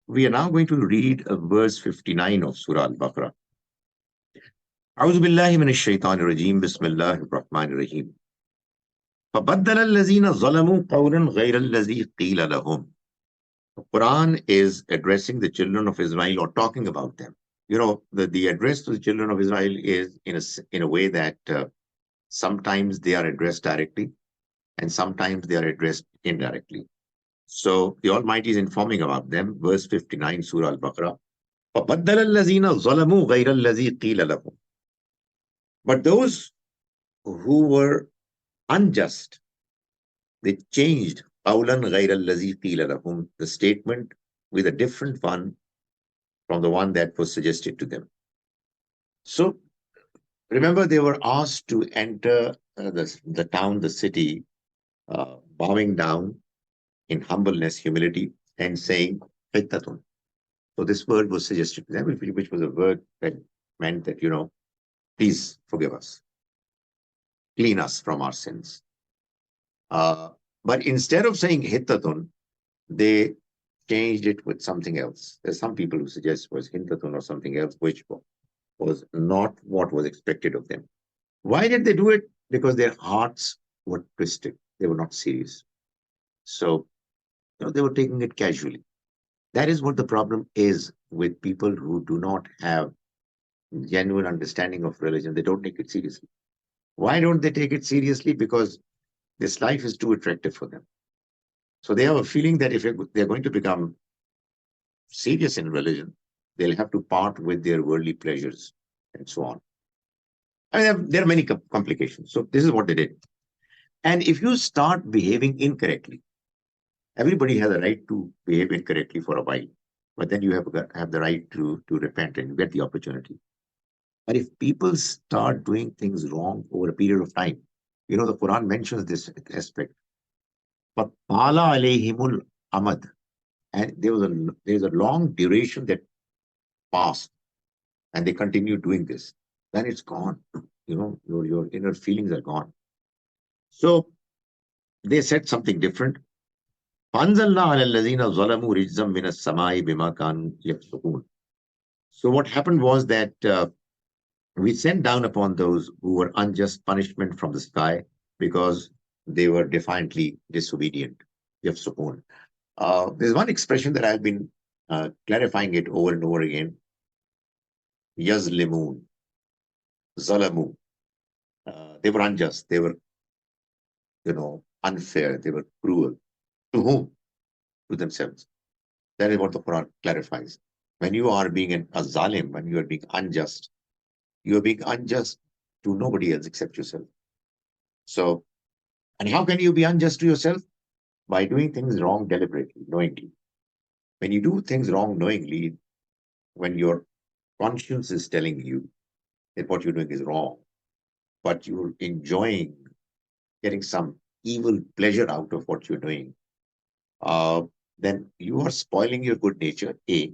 we are now going to read verse 59 of Surah Al-Baqarah. أعوذ بالله من الشيطان الرجيم بسم الله الرحمن الرحيم فبدل الذين ظلموا قولا غير الذي قيل لهم. The Quran is addressing the children of Israel or talking about them. You know, the address to the children of Israel is in a way that sometimes they are addressed directly and sometimes they are addressed indirectly. So the Almighty is informing about them. Verse 59, Surah Al-Baqarah. فَبَدَّلَ الَّذِينَ ظَلَمُوا غَيْرَ الَّذِي قِيلَ لَهُمْ. But those who were unjust, they changed قَوْلًا غَيْرَ الَّذِي قِيلَ لَهُمْ, the statement with a different one from the one that was suggested to them. So remember, they were asked to enter the town, the city, bowing down in humbleness, humility, and saying, Hittatun. So this word was suggested to them, which was a word that meant that, please forgive us, clean us from our sins. But instead of saying Hittatun, they changed it with something else. There's some people who suggest it was Hintatun or something else, which was not what was expected of them. Why did they do it? Because their hearts were twisted. They were not serious. So, they were taking it casually. That is what the problem is with people who do not have genuine understanding of religion. They don't take it seriously. Why don't they take it seriously? Because this life is too attractive for them. So they have a feeling that if they're going to become serious in religion, they'll have to part with their worldly pleasures and so on. I mean, there are many complications. So this is what they did. And if you start behaving incorrectly, everybody has a right to behave incorrectly for a while, but then you have the right to repent and get the opportunity. But if people start doing things wrong over a period of time, the Quran mentions this aspect. But Pala alayhimul amad, and there's a long duration that passed, and they continue doing this. Then it's gone. Your inner feelings are gone. So they said something different. فَأَنزَلْنَا عَلَى الَّذِينَ ظَلَمُوا رِجْزًا مِنَ السَّمَاءِ بِمَا كَانُوا يَفْسُقُونَ. So what happened was that we sent down upon those who were unjust punishment from the sky because they were defiantly disobedient. Yafsukun. There's one expression that I've been clarifying it over and over again. Yazlimun, zalamu. They were unjust. They were, unfair. They were cruel. To whom? To themselves. That is what the Quran clarifies. When you are being a zalim, when you are being unjust, you are being unjust to nobody else except yourself. So, and how can you be unjust to yourself? By doing things wrong deliberately, knowingly. When you do things wrong knowingly, when your conscience is telling you that what you're doing is wrong, but you're enjoying getting some evil pleasure out of what you're doing, then you are spoiling your good nature, A,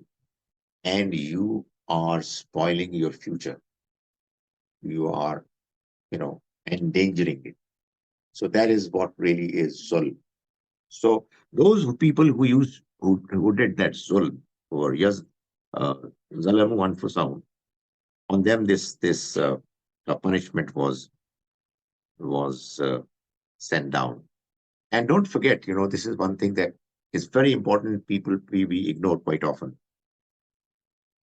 and you are spoiling your future. You are, endangering it. So that is what really is zulm. So those people who did that zulm, or zalamu anfusahum, on them this punishment was sent down. And don't forget, this is one thing that is very important. We ignore quite often.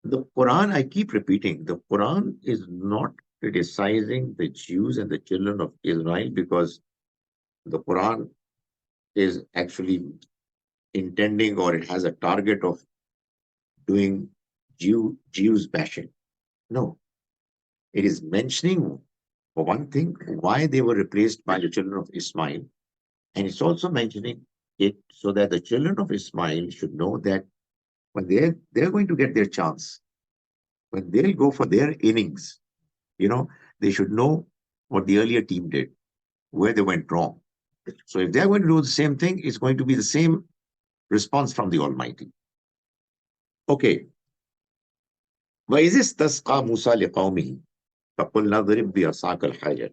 The Quran, I keep repeating, the Quran is not criticizing the Jews and the children of Israel because the Quran is actually intending, or it has a target of doing Jews bashing. No. It is mentioning, for one thing, why they were replaced by the children of Ismail. And it's also mentioning it so that the children of Ismail should know that when they're going to get their chance, when they'll go for their innings, they should know what the earlier team did, where they went wrong. So if they're going to do the same thing, it's going to be the same response from the Almighty. Okay. وَإِذِ اسْتَسْقَى مُوسَى لِقَوْمِهِ فَقُلْنَا اضْرِبْ بِعَصَاكَ الْحَجَرَ.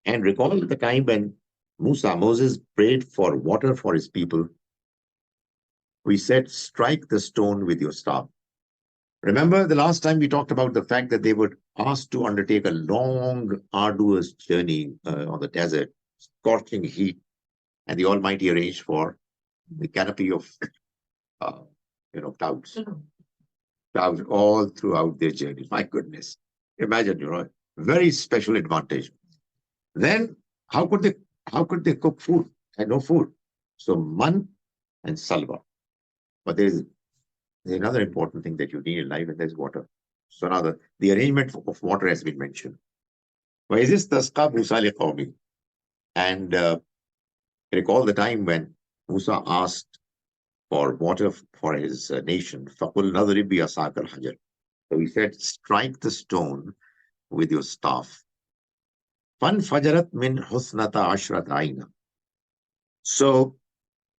And recall the time when Moses prayed for water for his people. we said, strike the stone with your staff. Remember the last time we talked about the fact that they were asked to undertake a long, arduous journey on the desert, scorching heat, and the Almighty arranged for the canopy of, uh, clouds, clouds all throughout their journey. My goodness, imagine, very special advantage. Then how could they cook food? Had no food, so man and salwa. But there's another important thing that you need in life, and there's water. So now the arrangement of water has been mentioned. Why is this tasqa Musa liqawmi? And recall the time when Musa asked for water for his nation. فَقُلْ نَضْرِبْ بِعَصَاكَ الْحَجَرَ. So he said, strike the stone with your staff. فَانْفَجَرَتْ مِنْ حُسْنَةَ عَشْرَةَ عَيْنًا. So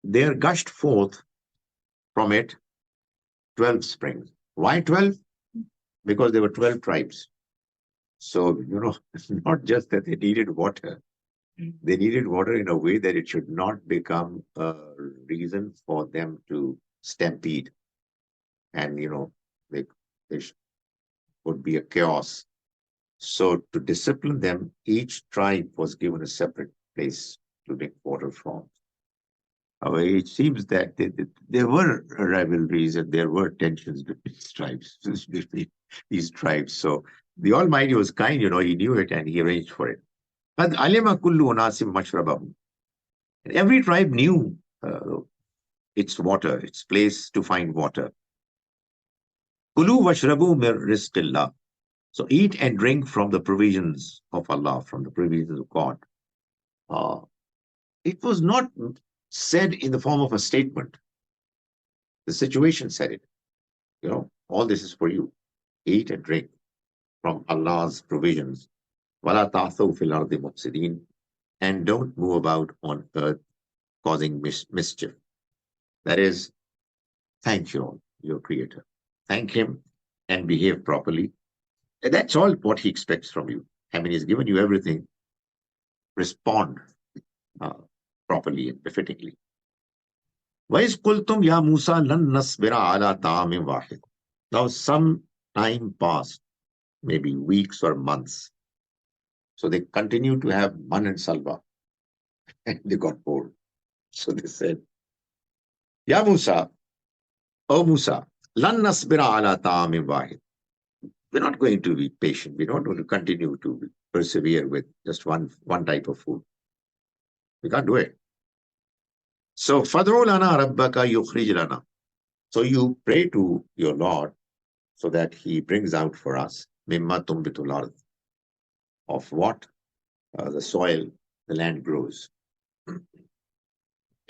there gushed forth from it 12 springs. Why 12? Because there were 12 tribes. So, not just that they needed water, they needed water in a way that it should not become a reason for them to stampede. And, there would be a chaos. So to discipline them, each tribe was given a separate place to make water from. However, it seems that there were rivalries and there were tensions between these tribes. So the Almighty was kind, he knew it and he arranged for it. But alima kullu unasim mashrabahum. And every tribe knew its water, its place to find water. Kulu washrabu mir rizqillah. So eat and drink from the provisions of Allah, from the provisions of God. It was not said in the form of a statement. The situation said it. All this is for you. Eat and drink from Allah's provisions. وَلَا تَعْثَوْا فِي الْأَرْضِ مُفْسِدِينَ. And don't move about on earth causing mischief. That is, thank your Creator. Thank Him and behave properly. And that's all what He expects from you. I mean, He's given you everything. Respond properly and befittingly. وَإِذْ قُلْتُمْ يَا مُوسَى لَن نَّصْبِرَ عَلَى طَعَامٍ وَاحِدٍ. Now, some time passed, maybe weeks or months. So they continued to have man and salwa. And they got bored. So they said, Ya Musa, O Musa, lan nasbira ala ta'amin wahid. We're not going to be patient. We're not going to continue to persevere with just one type of food. We can't do it. So fad'u lana rabbaka yukhrij lana. So you pray to your Lord so that He brings out for us mimma tumbitul ard, of what the soil, the land grows.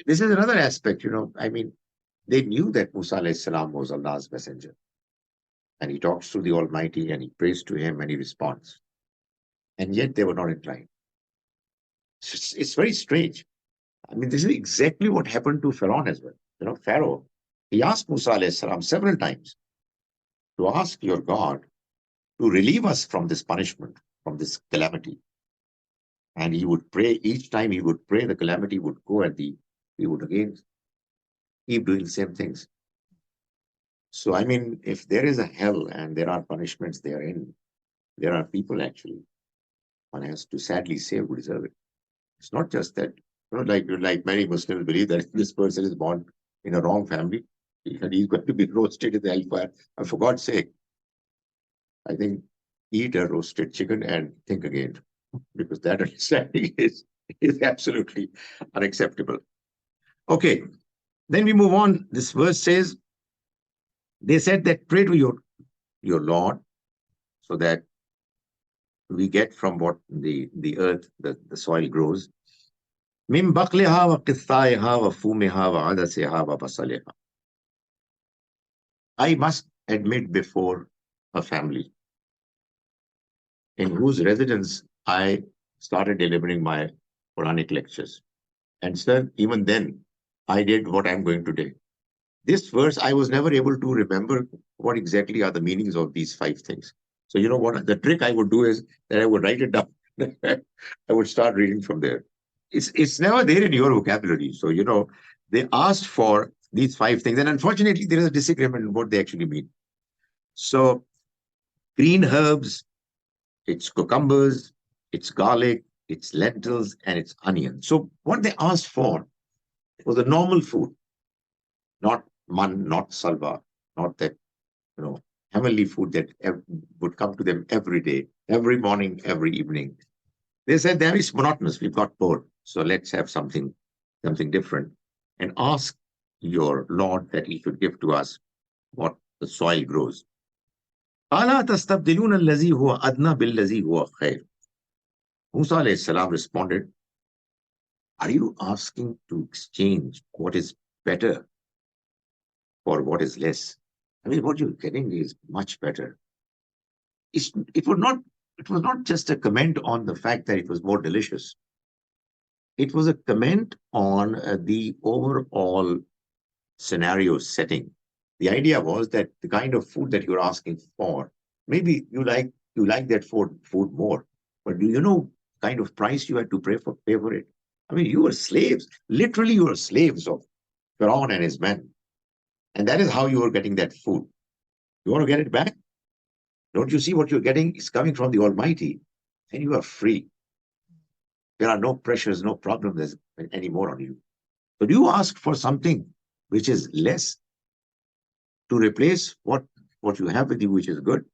This is another aspect, I mean, they knew that Musa alayhi salam was Allah's messenger. And he talks to the Almighty and he prays to Him and he responds. And yet they were not inclined. It's very strange. I mean, this is exactly what happened to Pharaoh as well. Pharaoh, he asked Musa alayhi salam several times to ask your God to relieve us from this punishment, from this calamity. And he would pray, each time he would pray, the calamity would go and he would again keep doing the same things. So, I mean, if there is a hell and there are punishments therein, there are people actually, one has to sadly say, who deserve it. It's not just that, like many Muslims believe that this person is born in a wrong family and he's going to be roasted in the hellfire. And for God's sake, I think eat a roasted chicken and think again, because that understanding is absolutely unacceptable. Okay, then we move on. This verse says, they said that pray to your Lord so that we get from what the earth, the soil grows. Min baqliha wa qithaiha wa fumiha wa adasiha wa basaliha. I must admit before a family in whose residence I started delivering my Quranic lectures. And sir, even then, I did what I'm going to do. This verse, I was never able to remember what exactly are the meanings of these 5 things. So you know what? The trick I would do is that I would write it down. I would start reading from there. It's never there in your vocabulary. So, they asked for These 5 things. And unfortunately, there is a disagreement on what they actually mean. So, green herbs, it's cucumbers, it's garlic, it's lentils, and it's onion. So, what they asked for was the normal food, not man, not salva, not that, heavenly food that would come to them every day, every morning, every evening. They said that is monotonous. We've got bored. So let's have something different, and ask your Lord that He should give to us what the soil grows. أَلَا تَسْتَبْدِلُونَ الَّذِي هُوَ أَدْنَى بِالَّذِي هُوَ خَيْرٌ. Musa alayhi salam responded, are you asking to exchange what is better for what is less? I mean, what you're getting is much better. It was not just a comment on the fact that it was more delicious. It was a comment on the overall scenario setting. The idea was that the kind of food that you're asking for, maybe you like that food more, but do you know the kind of price you had to pay for it? I mean, you were slaves. Literally, you were slaves of Pharaoh and his men. And that is how you were getting that food. You want to get it back? Don't you see what you're getting is coming from the Almighty, and you are free. There are no pressures, no problems anymore on you. So do you ask for something which is less to replace what you have with you, which is good?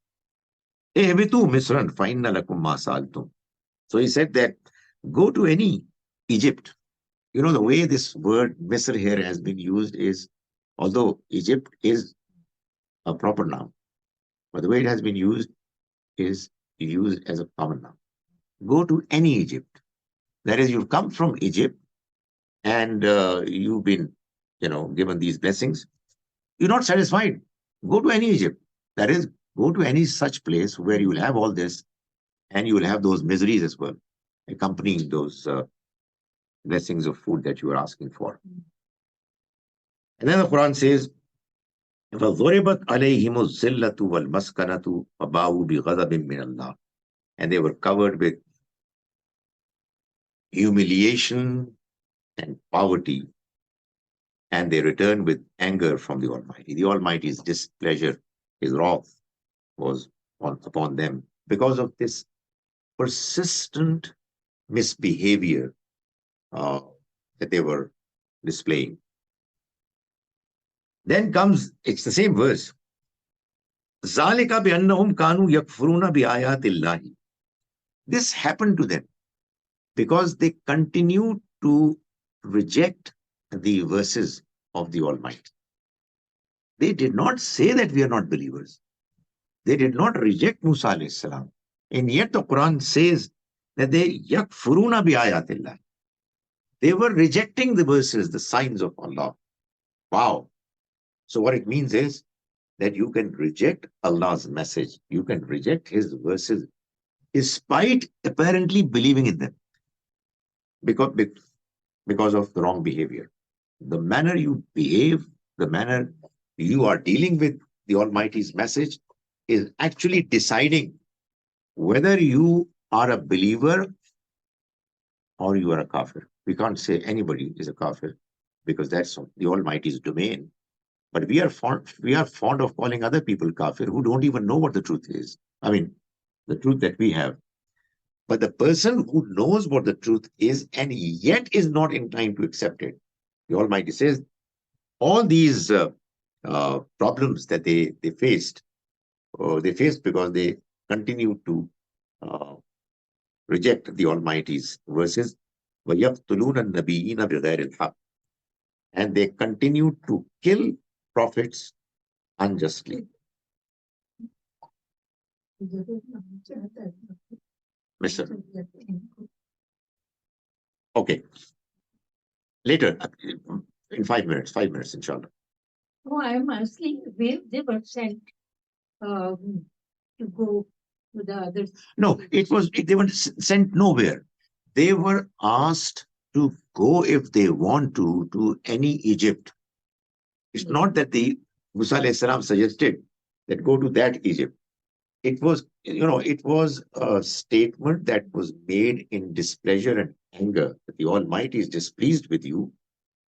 So he said that go to any Egypt. The way this word Misr here has been used is, although Egypt is a proper noun, but the way it has been used is used as a common noun. Go to any Egypt. That is, you've come from Egypt and you've been, given these blessings. You're not satisfied. Go to any Egypt. That is, go to any such place where you will have all this and you will have those miseries as well, accompanying those blessings of food that you are asking for. And then the Quran says, فَضُرِبَتْ عَلَيْهِمُ الزِّلَّةُ وَالْمَسْكَنَةُ وَبَاءُوا بِغَضَبٍ مِّنَ اللَّهِ. And they were covered with humiliation and poverty, and they returned with anger from the Almighty. The Almighty's displeasure, His wrath, was upon them because of this persistent misbehavior that they were displaying. Then comes, it's the same verse. ذَلِكَ بِأَنَّهُمْ كَانُوا يَكْفُرُونَ بِآيَاتِ اللَّهِ. This happened to them because they continued to reject the verses of the Almighty. They did not say that we are not believers. They did not reject Musa alayhi salam. And yet the Quran says that they yakfuruna bi ayatillah. They were rejecting the verses, the signs of Allah. Wow. So what it means is that you can reject Allah's message. You can reject His verses despite apparently believing in them because of the wrong behavior. The manner you behave, the manner you are dealing with the Almighty's message is actually deciding whether you are a believer or you are a kafir. We can't say anybody is a kafir because that's the Almighty's domain. But we are fond of calling other people kafir who don't even know what the truth is. I mean, the truth that we have. But the person who knows what the truth is and yet is not inclined to accept it, the Almighty says, all these problems that they faced because they continued to reject the Almighty's verses. وَيَقْتُلُونَ النَّبِيِّينَ بِغَيْرِ الْحَقِّ. And they continued to kill prophets unjustly. Mister. Okay. Later, in 5 minutes, inshallah. Oh, I am asking where they were sent to go to the others. No, they were sent nowhere. They were asked to go if they want to any Egypt. It's not that the Musa alayhi salam suggested that go to that Egypt. It was, it was a statement that was made in displeasure and anger that the Almighty is displeased with you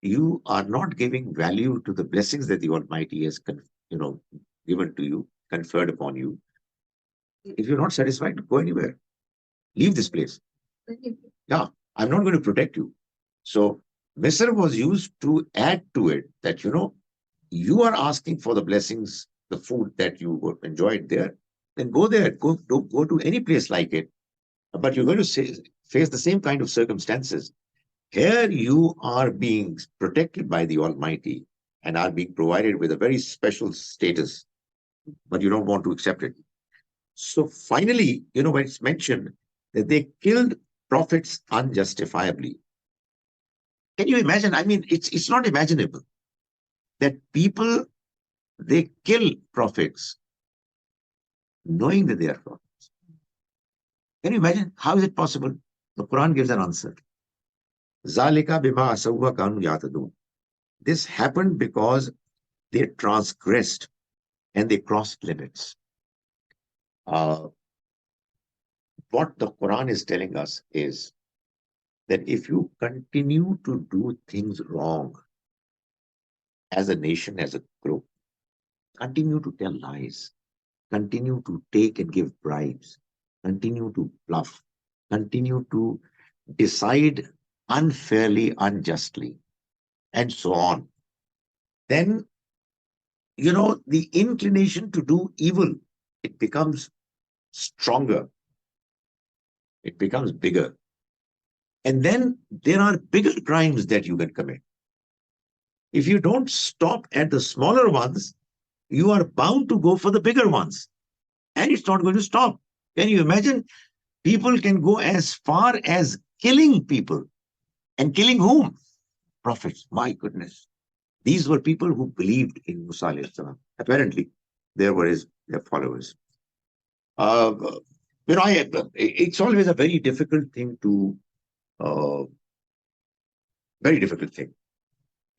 you are not giving value to the blessings that the Almighty has, given to you, conferred upon you. If you're not satisfied, go anywhere. Leave this place. Yeah, I'm not going to protect you. So Misr was used to add to it that, you are asking for the blessings, the food that you enjoyed there, then go there. Don't go to any place like it. But you're going to face the same kind of circumstances. Here you are being protected by the Almighty and are being provided with a very special status, but you don't want to accept it. So finally, when it's mentioned that they killed prophets unjustifiably. Can you imagine? I mean, it's not imaginable that people, they kill prophets knowing that they are prophets. Can you imagine? How is it possible? The Quran gives an answer. Zalika bima asawwa kanu yatadun. This happened because they transgressed and they crossed limits. What the Quran is telling us is that if you continue to do things wrong as a nation, as a group, continue to tell lies, continue to take and give bribes, continue to bluff, continue to decide unfairly, unjustly, and so on, then, the inclination to do evil, it becomes stronger, it becomes bigger. And then there are bigger crimes that you can commit. If you don't stop at the smaller ones, you are bound to go for the bigger ones. And it's not going to stop. Can you imagine? People can go as far as killing people. And killing whom? Prophets. My goodness. These were people who believed in Musa alayhi salam. Apparently, there were their followers. It's always a very difficult thing to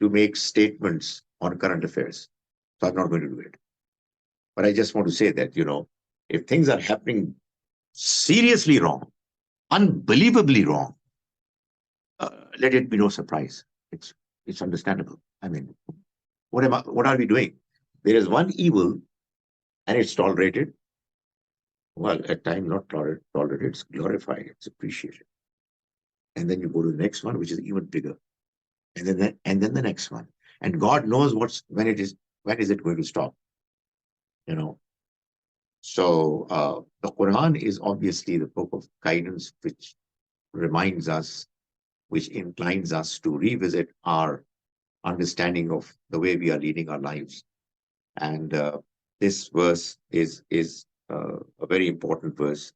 make statements on current affairs. So I'm not going to do it. But I just want to say that, if things are happening seriously wrong, unbelievably wrong, let it be no surprise. It's understandable. I mean, what are we doing? There is one evil and it's tolerated. Well, at times not tolerated, it's glorified, it's appreciated. And then you go to the next one, which is even bigger. And then the next one. And God knows when is it going to stop? So the Quran is obviously the book of guidance, which reminds us, which inclines us to revisit our understanding of the way we are leading our lives. And this verse is a very important verse,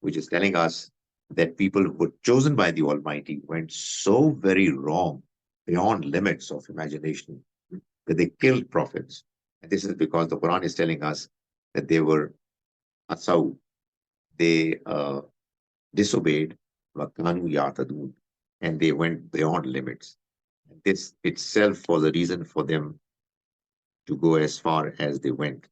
which is telling us that people who were chosen by the Almighty went so very wrong, beyond limits of imagination, that they killed prophets. And this is because the Quran is telling us that they were asaw, they disobeyed, and they went beyond limits. This itself was a reason for them to go as far as they went.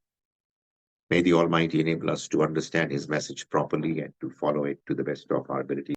May the Almighty enable us to understand His message properly and to follow it to the best of our ability.